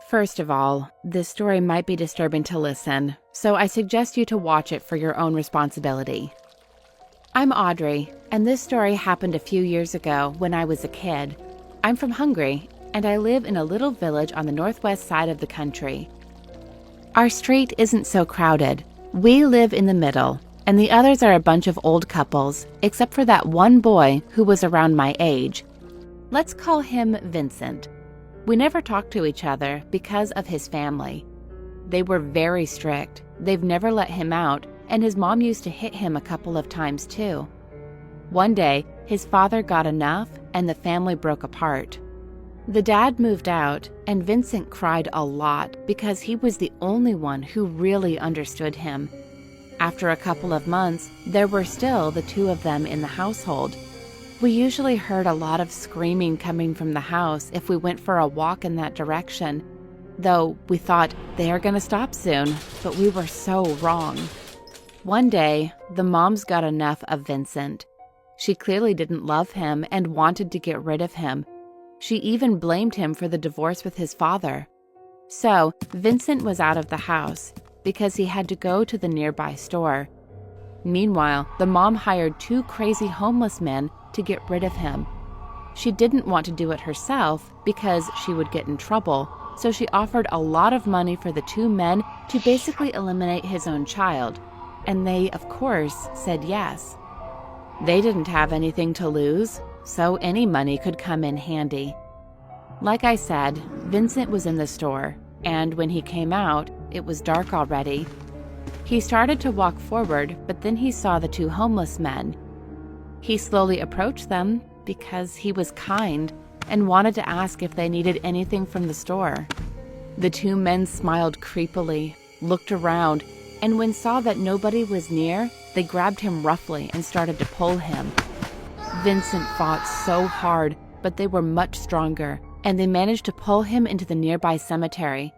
First of all, this story might be disturbing to listen, so I suggest you to watch it for your own responsibility. I'm Audrey, and this story happened a few years ago when I was a kid. I'm from Hungary, and I live in a little village on the northwest side of the country. Our street isn't so crowded. We live in the middle, and the others are a bunch of old couples, except for that one boy who was around my age. Let's call him Vincent. We never talked to each other because of his family. They were very strict. They've never let him out, and his mom used to hit him a couple of times too. One day, his father got enough and the family broke apart. The dad moved out, and Vincent cried a lot because he was the only one who really understood him. After a couple of months, there were still the two of them in the household. We usually heard a lot of screaming coming from the house if we went for a walk in that direction, though we thought they are going to stop soon, but we were so wrong. One day, the moms got enough of Vincent. She clearly didn't love him and wanted to get rid of him. She even blamed him for the divorce with his father. So, Vincent was out of the house because he had to go to the nearby store. Meanwhile, the mom hired two crazy homeless men to get rid of him. She didn't want to do it herself because she would get in trouble, so she offered a lot of money for the two men to basically eliminate his own child, and they, of course, said yes. They didn't have anything to lose, so any money could come in handy. Like I said, Vincent was in the store, and when he came out, it was dark already. He started to walk forward, but then he saw the two homeless men. He slowly approached them because he was kind and wanted to ask if they needed anything from the store. The two men smiled creepily, looked around, and when saw that nobody was near, they grabbed him roughly and started to pull him. Vincent fought so hard, but they were much stronger, and they managed to pull him into the nearby cemetery.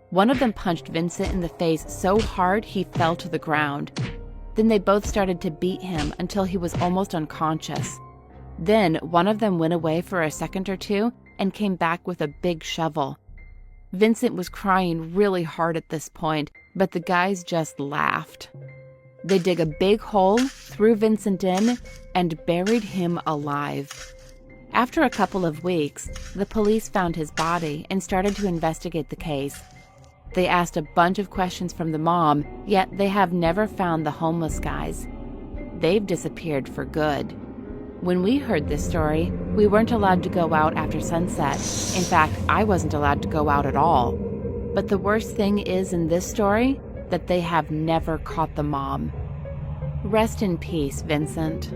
One of them punched Vincent in the face so hard he fell to the ground. Then they both started to beat him until he was almost unconscious. Then one of them went away for a second or two and came back with a big shovel. Vincent was crying really hard at this point, but the guys just laughed. They dug a big hole, threw Vincent in, and buried him alive. After a couple of weeks, the police found his body and started to investigate the case. They asked a bunch of questions from the mom, yet they have never found the homeless guys. They've disappeared for good. When we heard this story, we weren't allowed to go out after sunset. In fact, I wasn't allowed to go out at all. But the worst thing is in this story that they have never caught the mom. Rest in peace, Vincent.